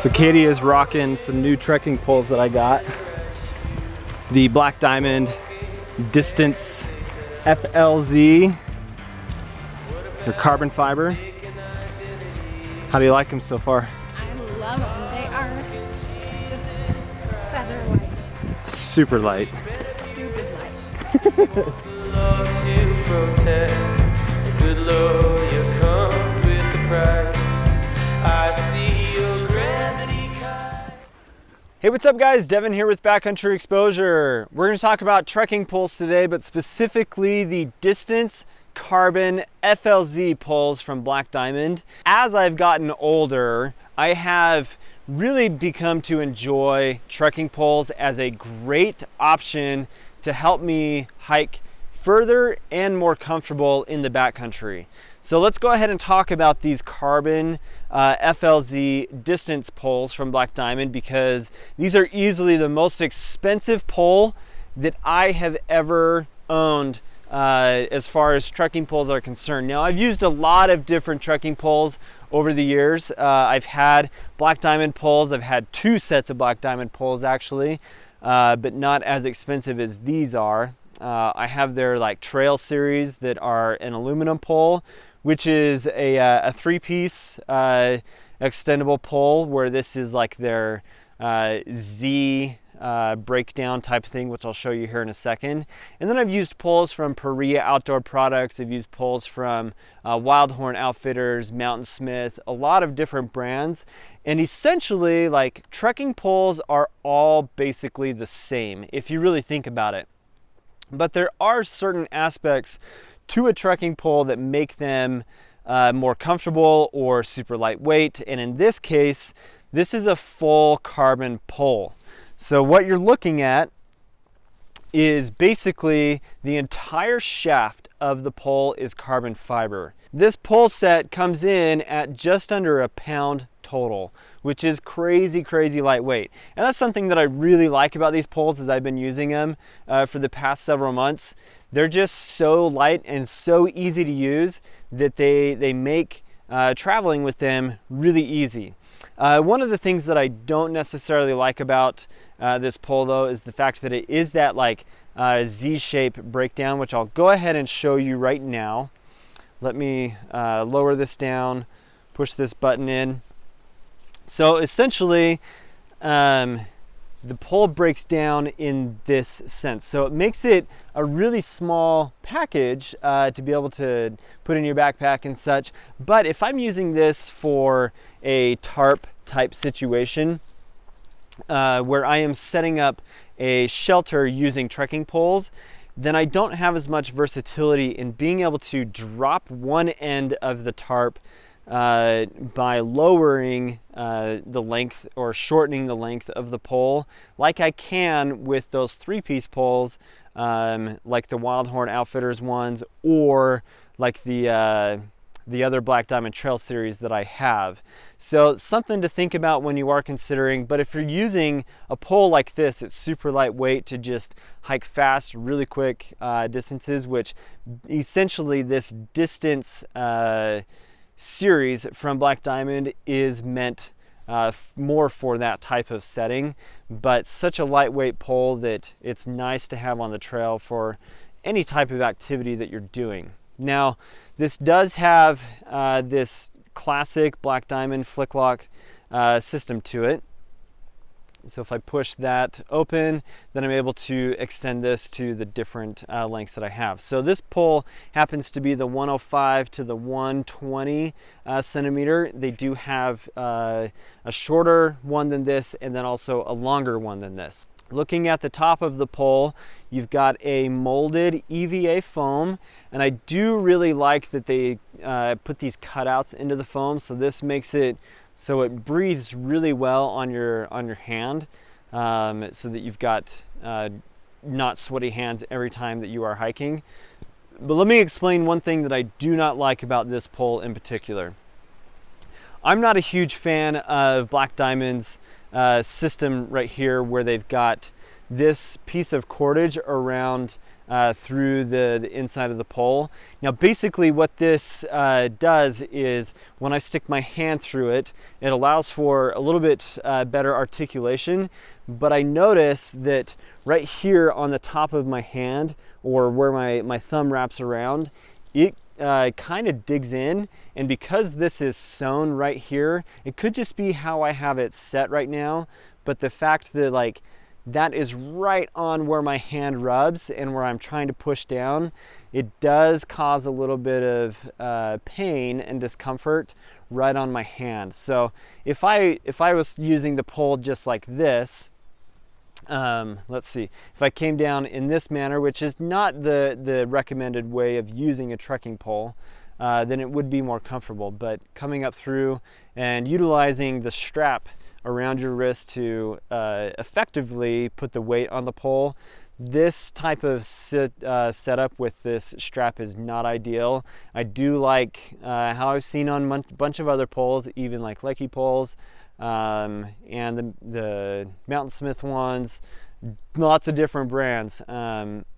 So Katie is rocking some new trekking poles that I got. The Black Diamond Distance FLZ. They're carbon fiber. How do you like them so far? I love them. They are just feather light. Super light. Stupid light. Hey, what's up guys? Devin here with Backcountry Exposure. We're going to talk about trekking poles today, but specifically the Distance Carbon FLZ poles from Black Diamond. As I've gotten older, I have really become to enjoy trekking poles as a great option to help me hike further and more comfortable in the backcountry. So let's go ahead and talk about these carbon FLZ distance poles from Black Diamond, because these are easily the most expensive pole that I have ever owned as far as trekking poles are concerned. Now, I've used a lot of different trekking poles over the years. I've had Black Diamond poles. I've had 2 sets of Black Diamond poles actually, but not as expensive as these are. I have their like trail series that are an aluminum pole, which is a 3-piece extendable pole, where this is like their Z breakdown type thing, which I'll show you here in a second. And then I've used poles from Perea Outdoor Products. I've used poles from Wildhorn Outfitters, Mountain Smith, a lot of different brands. And essentially, like, trekking poles are all basically the same if you really think about it. But there are certain aspects to a trekking pole that make them more comfortable or super lightweight. And in this case, this is a full carbon pole. So what you're looking at is basically the entire shaft of the pole is carbon fiber. This pole set comes in at just under a pound total, which is crazy, crazy lightweight. And that's something that I really like about these poles as I've been using them for the past several months. They're just so light and so easy to use that they make traveling with them really easy. One of the things that I don't necessarily like about this pole though is the fact that it is that like Z-shape breakdown, which I'll go ahead and show you right now. Let me lower this down, push this button in. So essentially, the pole breaks down in this sense. So it makes it a really small package to be able to put in your backpack and such. But if I'm using this for a tarp type situation, where I am setting up a shelter using trekking poles, then I don't have as much versatility in being able to drop one end of the tarp by lowering the length or shortening the length of the pole like I can with those 3-piece poles, like the Wildhorn Outfitters ones, or like the other Black Diamond Trail series that I have. So something to think about when you are considering. But if you're using a pole like this, it's super lightweight to just hike fast, really quick distances, which essentially this distance series from Black Diamond is meant more for that type of setting. But such a lightweight pole that it's nice to have on the trail for any type of activity that you're doing. Now, this does have this classic Black Diamond flick lock system to it. So if I push that open, then I'm able to extend this to the different lengths that I have. So this pole happens to be the 105 to the 120 centimeter. They do have a shorter one than this, and then also a longer one than this. Looking at the top of the pole, you've got a molded EVA foam, and I do really like that they put these cutouts into the foam, so this makes it so it breathes really well on your hand, so that you've got not sweaty hands every time that you are hiking. But let me explain one thing that I do not like about this pole in particular. I'm not a huge fan of Black Diamond's system right here, where they've got this piece of cordage around through the inside of the pole. Now basically what this does is when I stick my hand through it, it allows for a little bit better articulation, but I notice that right here on the top of my hand, or where my thumb wraps around, it kind of digs in, and because this is sewn right here, it could just be how I have it set right now, but the fact that like that is right on where my hand rubs and where I'm trying to push down, it does cause a little bit of pain and discomfort right on my hand. So if I was using the pole just like this, let's see, if I came down in this manner, which is not the recommended way of using a trekking pole, then it would be more comfortable. But coming up through and utilizing the strap around your wrist to effectively put the weight on the pole, this type of setup with this strap is not ideal. I do like how I've seen on a bunch of other poles, even like Lecky poles, and the Mountain Smith ones, lots of different brands.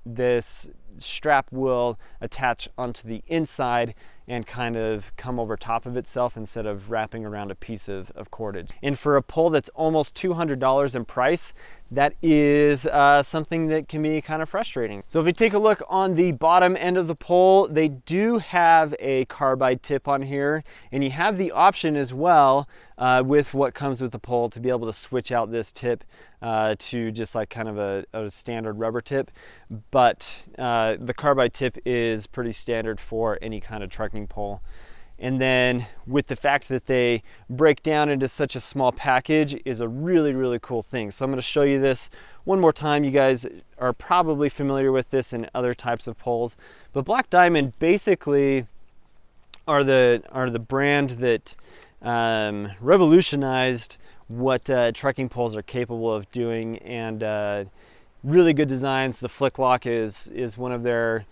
This strap will attach onto the inside and kind of come over top of itself instead of wrapping around a piece of cordage. And for a pole that's almost $200 in price, that is something that can be kind of frustrating. So if you take a look on the bottom end of the pole, they do have a carbide tip on here, and you have the option as well with what comes with the pole to be able to switch out this tip to just like kind of a standard rubber tip. But the carbide tip is pretty standard for any kind of trekking pole. And then with the fact that they break down into such a small package is a really, really cool thing. So I'm going to show you this one more time. You guys are probably familiar with this in other types of poles, but Black Diamond basically are the brand that revolutionized what trekking poles are capable of doing, and really good designs. The flick lock is one of their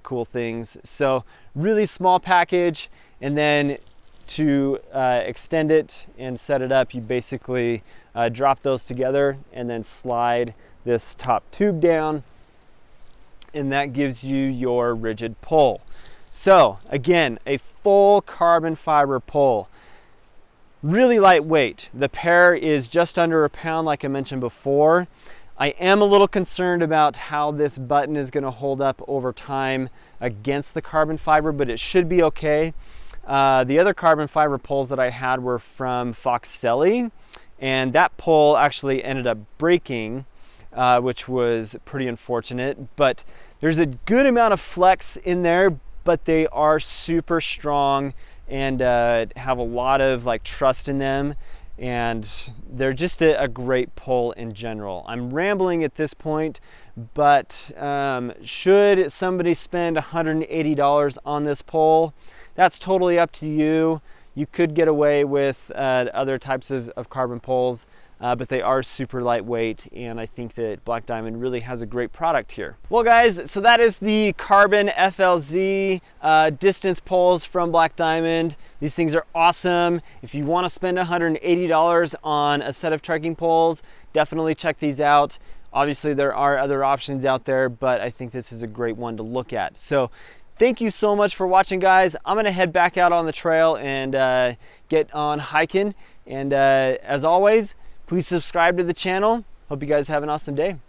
cool things. So really small package, and then to extend it and set it up, you basically drop those together and then slide this top tube down, and that gives you your rigid pole. So again, a full carbon fiber pole. Really lightweight. The pair is just under a pound, like I mentioned before. I am a little concerned about how this button is going to hold up over time against the carbon fiber, but it should be okay. The other carbon fiber poles that I had were from Foxelli, and that pole actually ended up breaking, which was pretty unfortunate. But there's a good amount of flex in there, but they are super strong and have a lot of like trust in them, and they're just a great pole in general. I'm rambling at this point, but should somebody spend $180 on this pole, that's totally up to you. You could get away with other types of carbon poles, but they are super lightweight, and I think that Black Diamond really has a great product here. Well guys, so that is the carbon FLZ distance poles from Black Diamond. These things are awesome. If you want to spend $180 on a set of trekking poles, definitely check these out. Obviously there are other options out there, but I think this is a great one to look at. So thank you so much for watching, guys. I'm gonna head back out on the trail and get on hiking. And as always, please subscribe to the channel. Hope you guys have an awesome day.